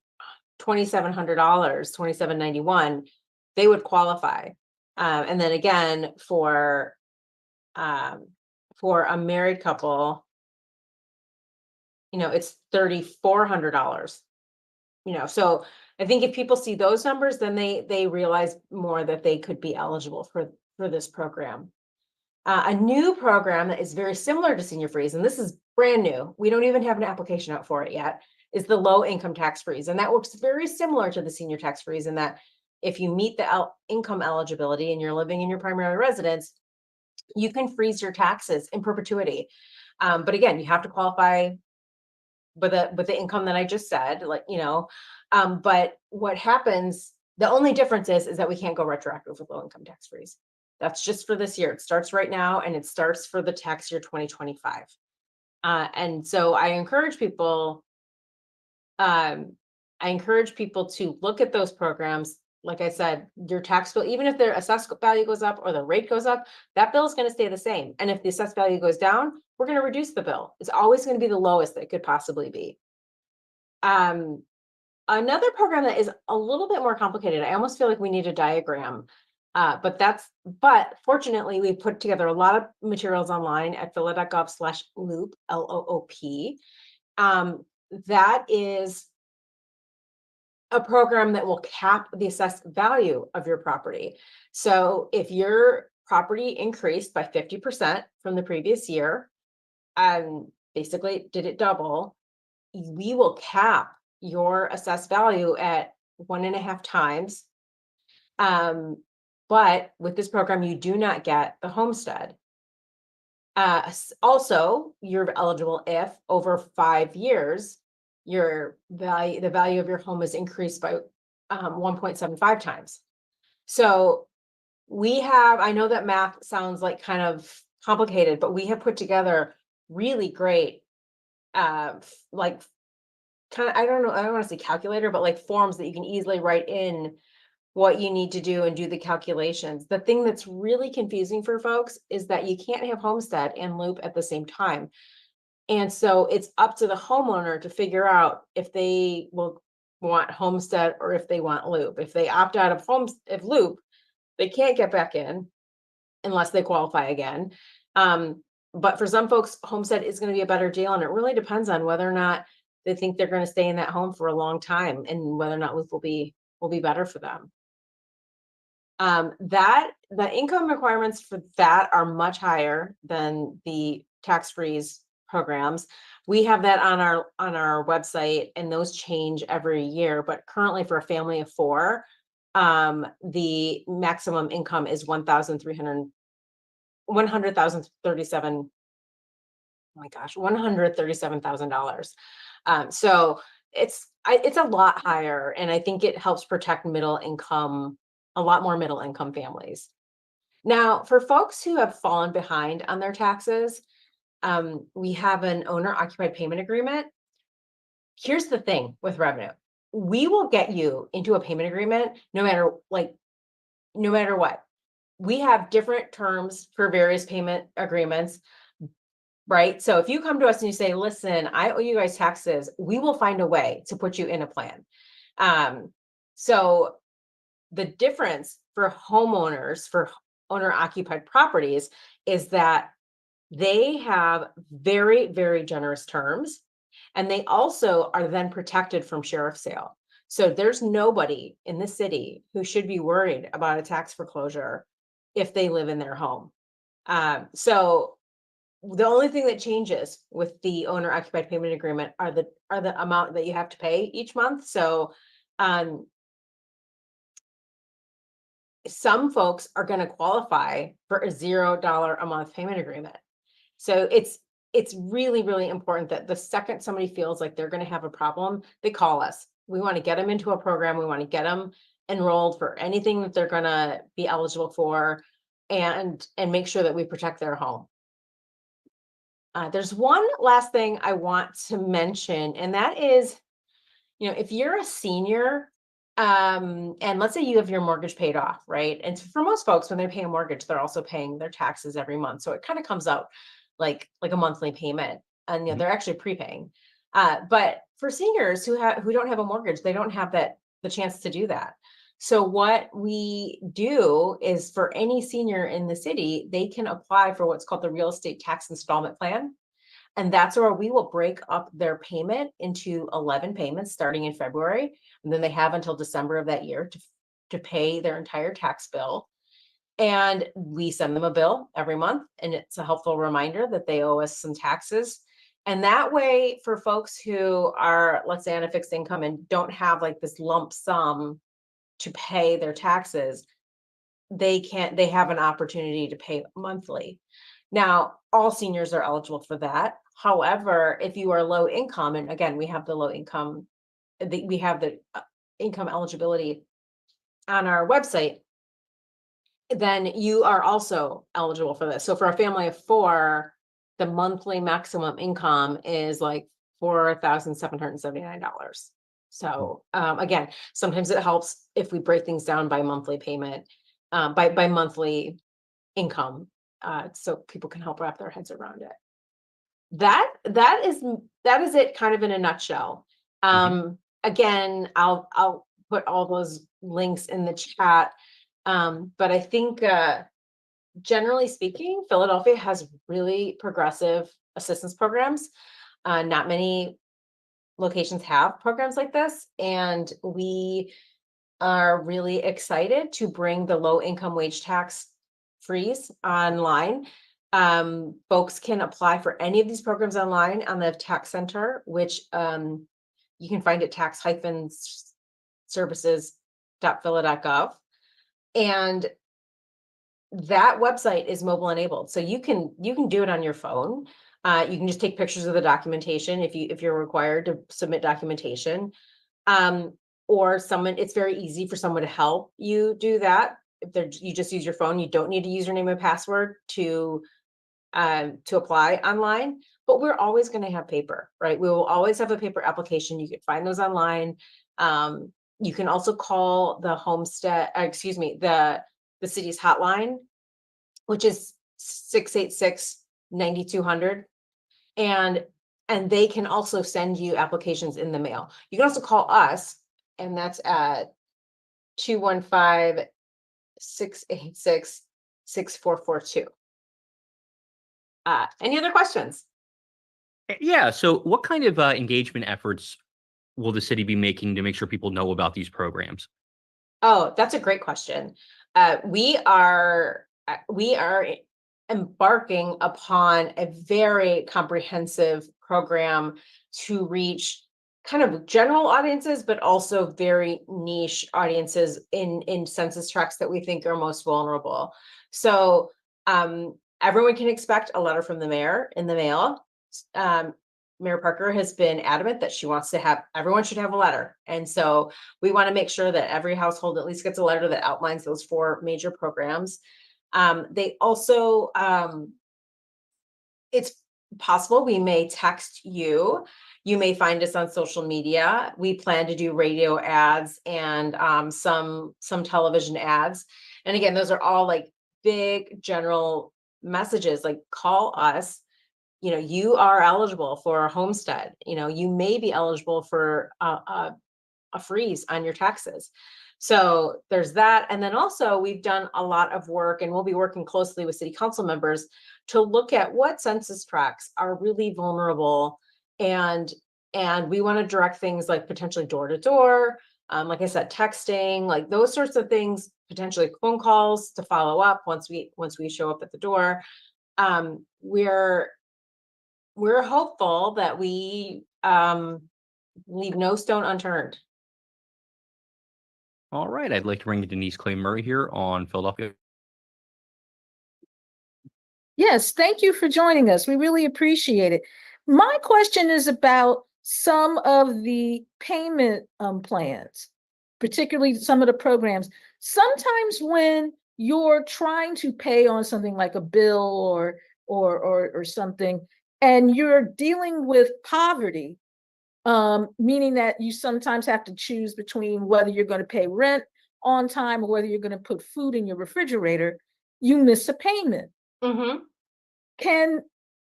$2,791, they would qualify. And then again, for a married couple, it's $3,400. So I think if people see those numbers, then they realize more that they could be eligible for this program. A new program that is very similar to Senior Freeze, and this is brand new, we don't even have an application out for it yet, is the low income tax freeze. And that works very similar to the senior tax freeze in that if you meet the income eligibility and you're living in your primary residence, you can freeze your taxes in perpetuity. But again, you have to qualify with the income that I just said, but what happens, the only difference is that we can't go retroactive with low income tax freeze. That's just for this year. It starts right now, and it starts for the tax year 2025. And so I encourage people to look at those programs. Like I said, your tax bill, even if their assessed value goes up or the rate goes up, that bill is going to stay the same. And if the assessed value goes down, we're going to reduce the bill. It's always going to be the lowest that it could possibly be. Another program that is a little bit more complicated, I almost feel like we need a diagram, but fortunately we put together a lot of materials online at phila.gov/loop, LOOP. That is a program that will cap the assessed value of your property. So if your property increased by 50% from the previous year, and basically did it double, we will cap your assessed value at 1.5 times. But with this program, you do not get the homestead. Also, you're eligible if over 5 years, the value of your home is increased by 1.75 times. So I know that math sounds like kind of complicated, but we have put together really great, I don't want to say calculator, but like forms that you can easily write in what you need to do and do the calculations. The thing that's really confusing for folks is that you can't have homestead and loop at the same time. And so it's up to the homeowner to figure out if they will want homestead or if they want loop. If they opt out of loop, they can't get back in unless they qualify again. But for some folks, homestead is going to be a better deal. And it really depends on whether or not they think they're going to stay in that home for a long time and whether or not loop will be better for them. The income requirements for that are much higher than the tax freeze programs. We have that on our website, and those change every year. But currently, for a family of 4, the maximum income is $137,000. So it's a lot higher, and I think it helps protect a lot more middle income families. Now, for folks who have fallen behind on their taxes, we have an owner-occupied payment agreement. Here's the thing with revenue. We will get you into a payment agreement no matter what. We have different terms for various payment agreements, right? So if you come to us and you say, listen, I owe you guys taxes, we will find a way to put you in a plan. So the difference for homeowners, for owner-occupied properties, is that they have very, very generous terms, and they also are then protected from sheriff's sale. So there's nobody in the city who should be worried about a tax foreclosure if they live in their home. So the only thing that changes with the owner-occupied payment agreement are the amount that you have to pay each month. So some folks are going to qualify for a $0 a month payment agreement. So it's really, really important that the second somebody feels like they're going to have a problem, they call us. We want to get them into a program. We want to get them enrolled for anything that they're going to be eligible for, and make sure that we protect their home. There's one last thing I want to mention, and that is, if you're a senior, and let's say you have your mortgage paid off, right? And for most folks, when they pay a mortgage, they're also paying their taxes every month. So it kind of comes out like a monthly payment, and they're actually prepaying. But for seniors who don't have a mortgage, they don't have the chance to do that. So what we do is, for any senior in the city, they can apply for what's called the real estate tax installment plan. And that's where we will break up their payment into 11 payments starting in February. And then they have until December of that year to pay their entire tax bill. And we send them a bill every month. And it's a helpful reminder that they owe us some taxes. And that way, for folks who are, let's say, on a fixed income and don't have like this lump sum to pay their taxes, they have an opportunity to pay monthly. Now, all seniors are eligible for that. However, if you are low income, and again, we have the income eligibility on our website, then you are also eligible for this. So for a family of 4, the monthly maximum income is like $4,779. So again, sometimes it helps if we break things down by monthly payment, by monthly income, so people can help wrap their heads around it. That is it kind of in a nutshell. Again, I'll put all those links in the chat. But I think generally speaking, Philadelphia has really progressive assistance programs. Not many locations have programs like this, and we are really excited to bring the low income wage tax freeze online. Folks can apply for any of these programs online on the tax center, which you can find at tax-services.phila.gov. And that website is mobile enabled, so you can do it on your phone. You can just take pictures of the documentation if you're required to submit documentation, or it's very easy for someone to help you do that. You just use your phone. You don't need a username and password to apply online. But we're always going to have paper, right? We will always have a paper application. You can find those online. You can also call the the city's hotline, which is 686-9200. And they can also send you applications in the mail. You can also call us, and that's at 215-686-6442. Any other questions? Yeah. So what kind of engagement efforts will the city be making to make sure people know about these programs? Oh, that's a great question. We are embarking upon a very comprehensive program to reach kind of general audiences, but also very niche audiences in census tracts that we think are most vulnerable. So everyone can expect a letter from the mayor in the mail. Mayor Parker has been adamant that she wants to everyone should have a letter. And so we want to make sure that every household at least gets a letter that outlines those 4 major programs. They also, it's possible we may text you. You may find us on social media. We plan to do radio ads and some television ads. And again, those are all like big general messages, like call us. You are eligible for a homestead. You may be eligible for a freeze on your taxes. So there's that. And then also we've done a lot of work, and we'll be working closely with city council members to look at what census tracts are really vulnerable. And we want to direct things like potentially door to door, like I said, texting, like those sorts of things, potentially phone calls to follow up once we show up at the door. We're hopeful that we leave no stone unturned. All right. I'd like to bring Denise Clay-Murray here on Philadelphia. Yes, thank you for joining us. We really appreciate it. My question is about some of the payment plans, particularly some of the programs. Sometimes when you're trying to pay on something like a bill or something, and you're dealing with poverty, meaning that you sometimes have to choose between whether you're going to pay rent on time or whether you're going to put food in your refrigerator, you miss a payment. Can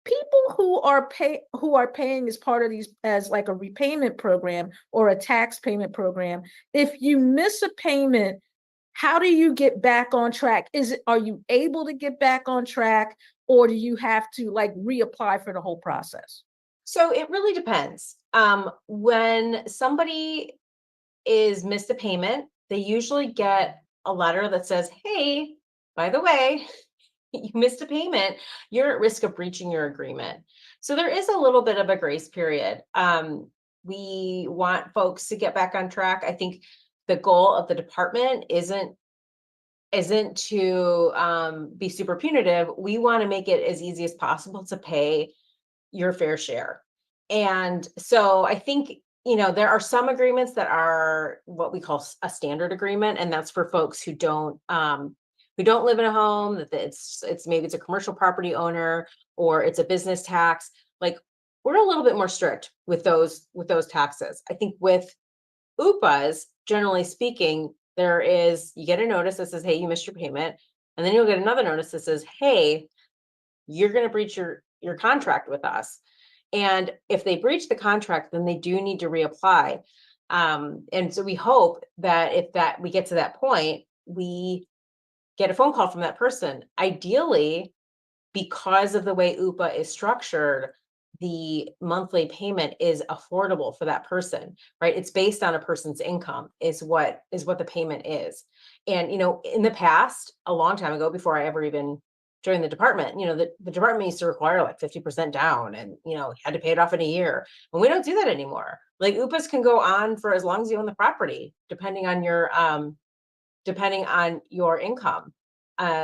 people who are paying as part of these, as like a repayment program or a tax payment program, if you miss a payment, how do you get back on track? Are you able to get back on track, or do you have to like reapply for the whole process? So it really depends. When somebody is missed a payment, they usually get a letter that says, hey, by the way, you missed a payment, you're at risk of breaching your agreement. So there is a little bit of a grace period. We want folks to get back on track. I think the goal of the department isn't to be super punitive. We want to make it as easy as possible to pay your fair share. And so I think, there are some agreements that are what we call a standard agreement, and that's for folks who don't who don't live in a home, that it's maybe it's a commercial property owner or it's a business tax. Like, we're a little bit more strict with those taxes. I think with UPAs, generally speaking, you get a notice that says, hey, you missed your payment. And then you'll get another notice that says, hey, you're going to breach your contract with us. And if they breach the contract, then they do need to reapply. And so we hope that if we get to that point, we get a phone call from that person. Ideally, because of the way UPA is structured, the monthly payment is affordable for that person, right? It's based on a person's income is what the payment is. And, in the past, a long time ago, before I ever even joined the department, the department used to require like 50% down and, had to pay it off in a year. And we don't do that anymore. Like, UPAs can go on for as long as you own the property, depending on your income.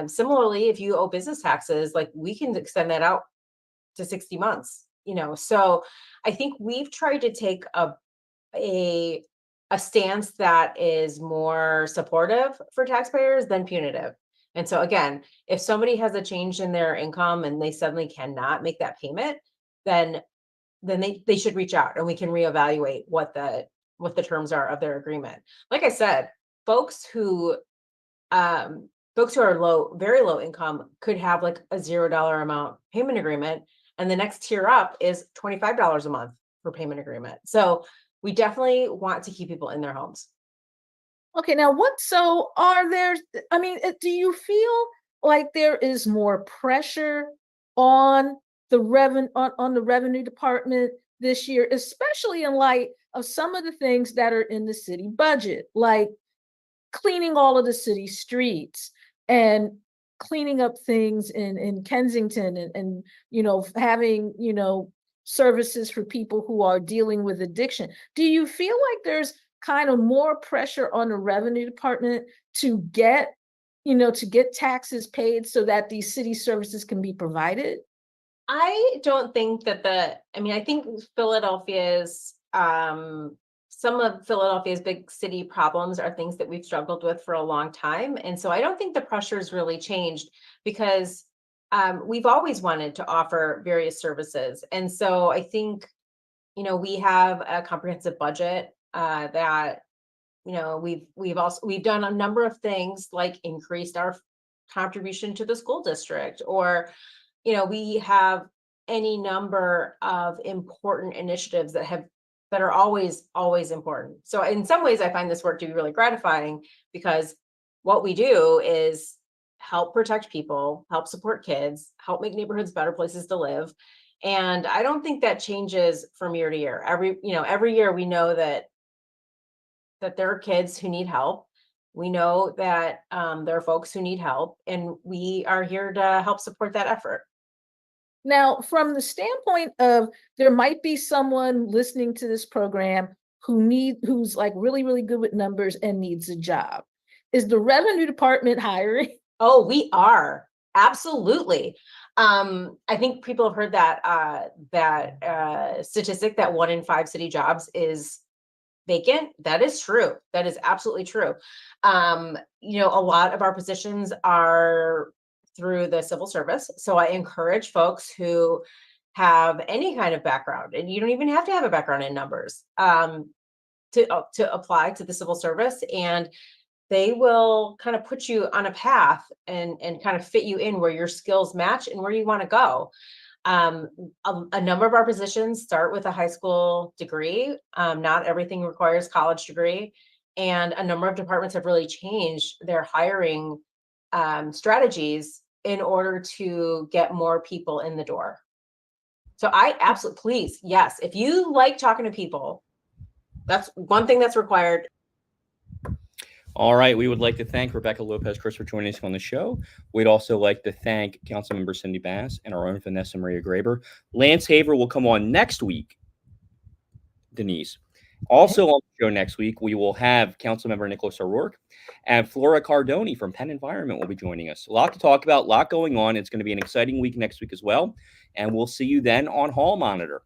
Similarly, if you owe business taxes, like, we can extend that out to 60 months. So I think we've tried to take a stance that is more supportive for taxpayers than punitive. And so again, if somebody has a change in their income and they suddenly cannot make that payment, then they should reach out and we can reevaluate what the terms are of their agreement. Like I said, folks who are very low income could have like a $0 amount payment agreement. And the next tier up is $25 a month for payment agreement. So we definitely want to keep people in their homes. Okay, now do you feel like there is more pressure on the revenue department this year, especially in light of some of the things that are in the city budget, like cleaning all of the city streets and cleaning up things in Kensington and having, services for people who are dealing with addiction? Do you feel like there's kind of more pressure on the revenue department to get taxes paid so that these city services can be provided? I don't think that I think Philadelphia's, some of Philadelphia's big city problems are things that we've struggled with for a long time. And so I don't think the pressure's really changed because we've always wanted to offer various services. And so I think, we have a comprehensive budget that, we've done a number of things like increased our contribution to the school district, or, we have any number of important initiatives that are always important. So in some ways, I find this work to be really gratifying because what we do is help protect people, help support kids, help make neighborhoods better places to live. And I don't think that changes from year to year. Every year we know that there are kids who need help. We know that there are folks who need help, and we are here to help support that effort. Now, from the standpoint of there might be someone listening to this program who's like really, really good with numbers and needs a job, is the revenue department hiring? Oh, we are. Absolutely. I think people have heard that statistic that 1 in 5 city jobs is vacant. That is true. That is absolutely true. A lot of our positions are through the civil service. So I encourage folks who have any kind of background, and you don't even have to have a background in numbers, to apply to the civil service, and they will kind of put you on a path and kind of fit you in where your skills match and where you want to go. A number of our positions start with a high school degree. Not everything requires college degree. And a number of departments have really changed their hiring strategies in order to get more people in the door. So I absolutely, please, yes, if you like talking to people, that's one thing that's required. All right. We would like to thank Rebecca Lopez-Chris for joining us on the show. We'd also like to thank Councilmember Cindy Bass and our own Vanessa Maria Graber. Lance Haver will come on next week, Denise. Also on the show next week, we will have Councilmember Nicholas O'Rourke and Flora Cardoni from Penn Environment will be joining us. A lot to talk about, a lot going on. It's going to be an exciting week next week as well. And we'll see you then on Hall Monitor.